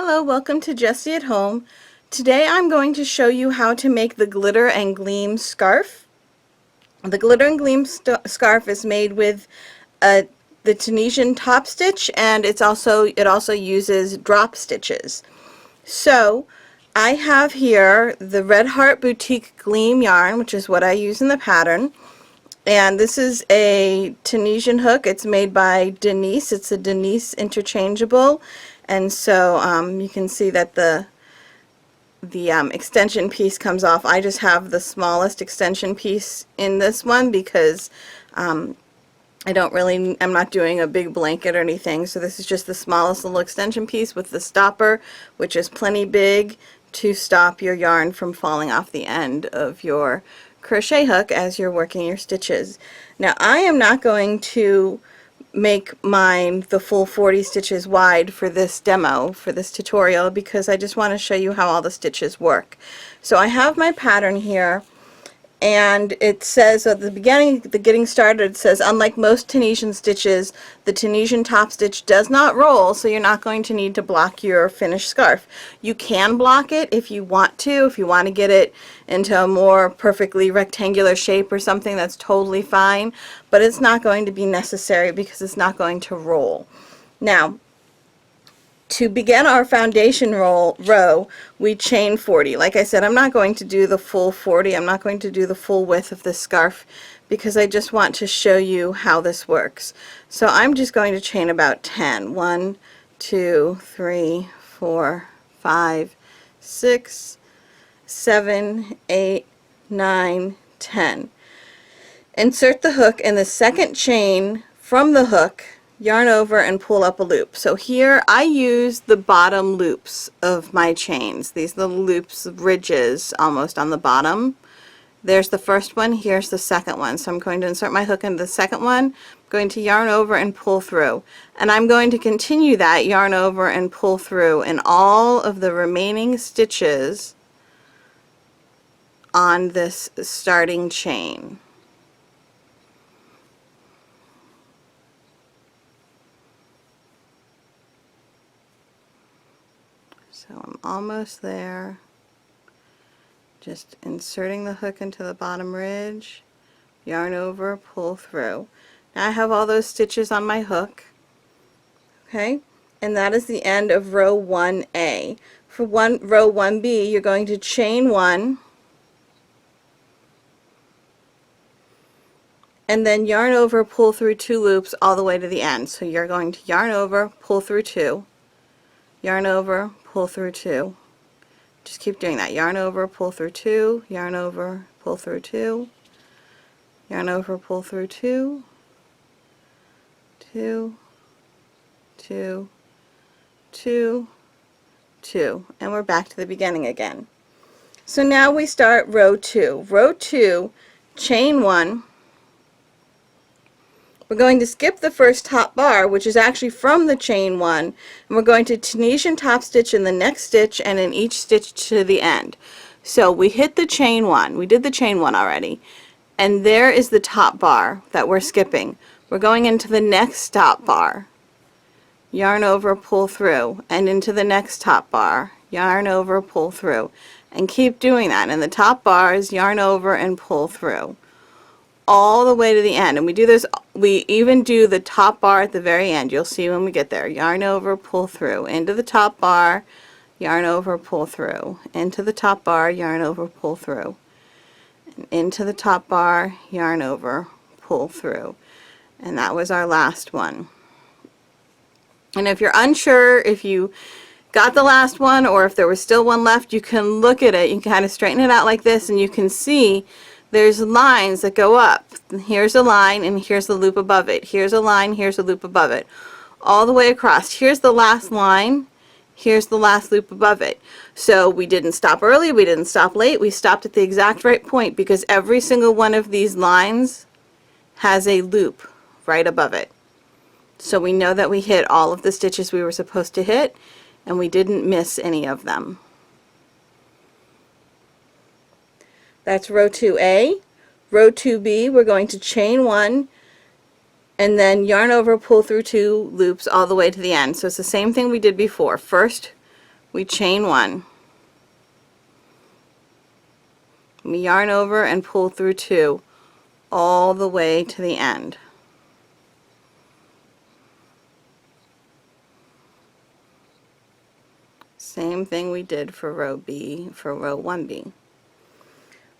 Hello, welcome to Jessie at Home. Today I'm going to show you how to make the glitter and gleam scarf. The glitter and gleam scarf is made with the Tunisian top stitch, and it also uses drop stitches. So I have here the Red Heart Boutique Gleam yarn, which is what I use in the pattern. And this is a Tunisian hook. It's made by Denise. It's a Denise interchangeable, and so you can see that the extension piece comes off. I just have the smallest extension piece in this one because I'm not doing a big blanket or anything, so this is just the smallest little extension piece with the stopper, which is plenty big to stop your yarn from falling off the end of your crochet hook as you're working your stitches. Now I am not going to make mine the full 40 stitches wide for this demo, for this tutorial, because I just want to show you how all the stitches work. So I have my pattern here, and it says at the beginning, the getting started, it says, unlike most Tunisian stitches, the Tunisian top stitch does not roll, so you're not going to need to block your finished scarf. You can block it if you want to. If you want to get it into a more perfectly rectangular shape or something, that's totally fine, but it's not going to be necessary because it's not going to roll. Now, to begin our foundation row, we chain 40. Like I said, I'm not going to do the full 40. I'm not going to do the full width of this scarf because I just want to show you how this works. So I'm just going to chain about 10. 1, 2, 3, 4, 5, 6, 7, 8, 9, 10. Insert the hook in the second chain from the hook, yarn over and pull up a loop. So here I use the bottom loops of my chains, these little loops, ridges almost on the bottom. There's the first one, here's the second one. So I'm going to insert my hook into the second one, I'm going to yarn over and pull through. And I'm going to continue that yarn over and pull through in all of the remaining stitches on this starting chain. So I'm almost there. Just inserting the hook into the bottom ridge, yarn over, pull through. Now I have all those stitches on my hook. Okay, and that is the end of row 1A. For row 1B, you're going to chain 1 and then yarn over, pull through 2 loops all the way to the end. So you're going to yarn over, pull through 2, yarn over, pull through 2. Just keep doing that. Yarn over, pull through 2, yarn over, pull through 2, yarn over, pull through 2, 2, 2, 2, 2, and we're back to the beginning again. So now we start row 2. Row 2, chain 1. We're going to skip the first top bar, which is actually from the chain 1, and we're going to Tunisian top stitch in the next stitch and in each stitch to the end. So we hit the chain 1. We did the chain 1 already, and there is the top bar that we're skipping. We're going into the next top bar, yarn over, pull through, and into the next top bar, yarn over, pull through, and keep doing that. And the top bars, yarn over and pull through all the way to the end. And we do this, we even do the top bar at the very end. You'll see when we get there. Yarn over, pull through, into the top bar, yarn over, pull through, into the top bar, yarn over, pull through, and into the top bar, yarn over, pull through. And that was our last one. And if you're unsure if you got the last one or if there was still one left, you can look at it. You can kind of straighten it out like this, and you can see there's lines that go up. Here's a line and here's the loop above it. Here's a line, here's a loop above it. All the way across. Here's the last line, here's the last loop above it. So we didn't stop early, we didn't stop late, we stopped at the exact right point because every single one of these lines has a loop right above it. So we know that we hit all of the stitches we were supposed to hit, and we didn't miss any of them. That's row 2A. Row 2B, we're going to chain 1 and then yarn over, pull through 2 loops all the way to the end. So it's the same thing we did before. First we chain 1. We yarn over and pull through 2 all the way to the end. Same thing we did for row B, for row 1B.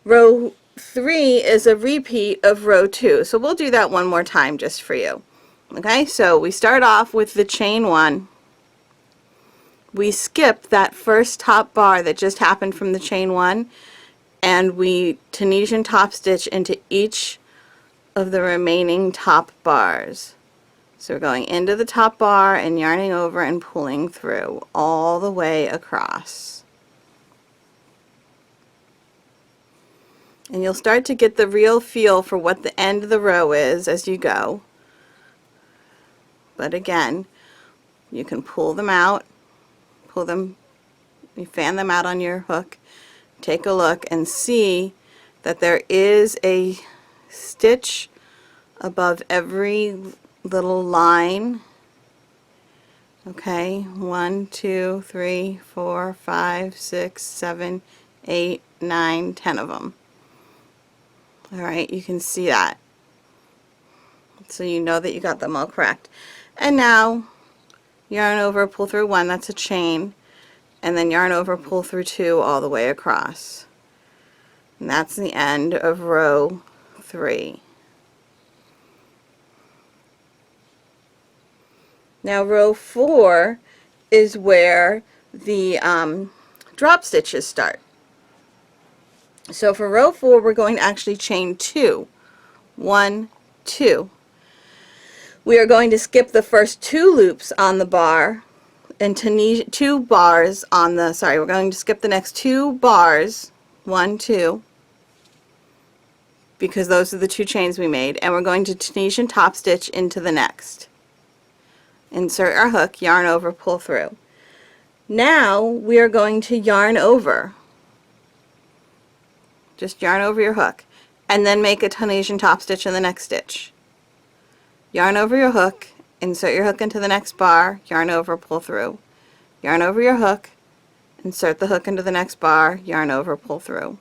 Row 3 is a repeat of row 2, so we'll do that one more time just for you. Okay, so we start off with the chain 1. We skip that first top bar that just happened from the chain 1, and we Tunisian top stitch into each of the remaining top bars. So we're going into the top bar and yarning over and pulling through all the way across. And you'll start to get the real feel for what the end of the row is as you go. But again, you can pull them out, you fan them out on your hook, take a look and see that there is a stitch above every little line. Okay, 1, 2, 3, 4, 5, 6, 7, 8, 9, 10 of them. Alright, you can see that. So you know that you got them all correct. And now, yarn over, pull through 1, that's a chain, and then yarn over, pull through 2 all the way across. And that's the end of row 3. Now row 4 is where the drop stitches start. So for row 4 we're going to actually chain 2. 1, 2. We are going to skip the first 2 loops on the bar and 2 bars on the, we're going to skip the next 2 bars, 1, 2, because those are the 2 chains we made, and we're going to Tunisian top stitch into the next. Insert our hook, yarn over, pull through. Now we are going to yarn over. Just yarn over your hook and then make a Tunisian top stitch in the next stitch. Yarn over your hook, insert your hook into the next bar, yarn over, pull through. Yarn over your hook, insert the hook into the next bar, yarn over, pull through.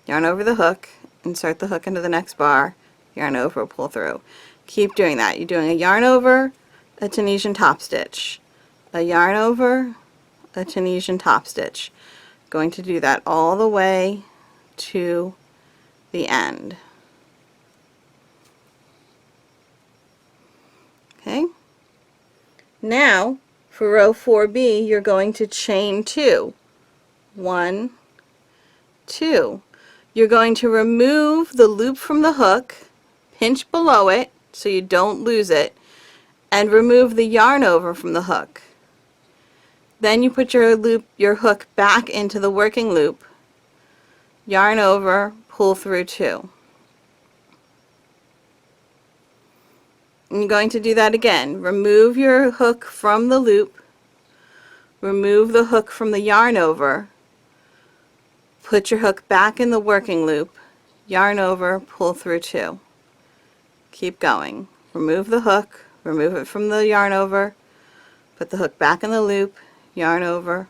Yarn over the hook, insert the hook into the next bar, yarn over, pull through. Keep doing that. You're doing a yarn over, a Tunisian top stitch, a yarn over, a Tunisian top stitch. Going to do that all the way to the end. Okay. Now for row 4B you're going to chain 2. 1, 2. You're going to remove the loop from the hook, pinch below it so you don't lose it, and remove the yarn over from the hook. Then you put your hook back into the working loop, yarn over, pull through 2. And you're going to do that again. Remove your hook from the loop, remove the hook from the yarn over, put your hook back in the working loop, yarn over, pull through 2. Keep going. Remove the hook, remove it from the yarn over, put the hook back in the loop, yarn over,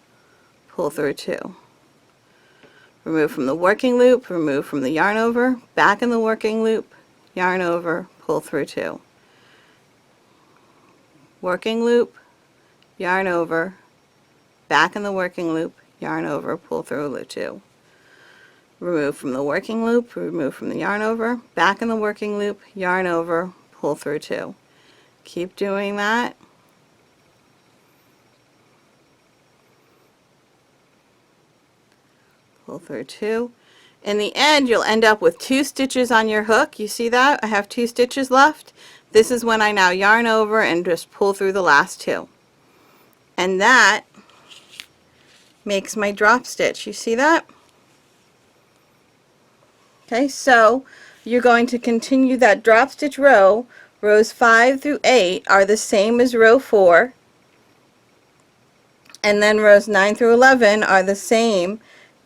pull through 2. Remove from the working loop, remove from the yarn over, back in the working loop, yarn over, pull through 2. Working loop, yarn over, back in the working loop, yarn over, pull through 2. Remove from the working loop, remove from the yarn over, back in the working loop, yarn over, pull through 2. Keep doing that. Pull through 2. In the end you'll end up with 2 stitches on your hook. You see that? I have 2 stitches left. This is when I now yarn over and just pull through the last 2. And that makes my drop stitch. You see that? Okay, so you're going to continue that drop stitch row. Rows 5 through 8 are the same as row 4, and then rows 9 through 11 are the same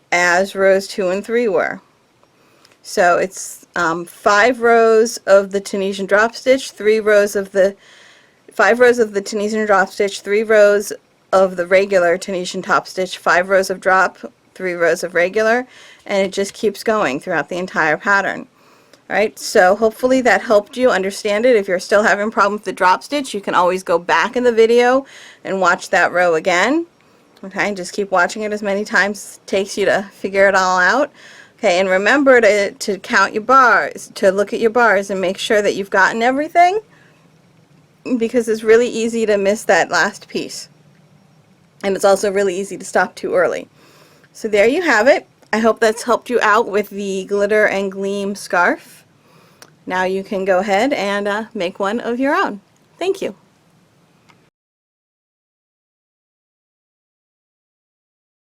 as rows 2 and 3 were. So it's 5 rows of the Tunisian drop stitch, 5 rows of the Tunisian drop stitch, 3 rows of the regular Tunisian top stitch, 5 rows of drop, 3 rows of regular, and it just keeps going throughout the entire pattern. Alright, so hopefully that helped you understand it. If you're still having problems with the drop stitch, you can always go back in the video and watch that row again. Okay, and just keep watching it as many times as it takes you to figure it all out. Okay, and remember to count your bars, to look at your bars and make sure that you've gotten everything, because it's really easy to miss that last piece. And it's also really easy to stop too early. So there you have it. I hope that's helped you out with the glitter and gleam scarf. Now you can go ahead and make one of your own. Thank you.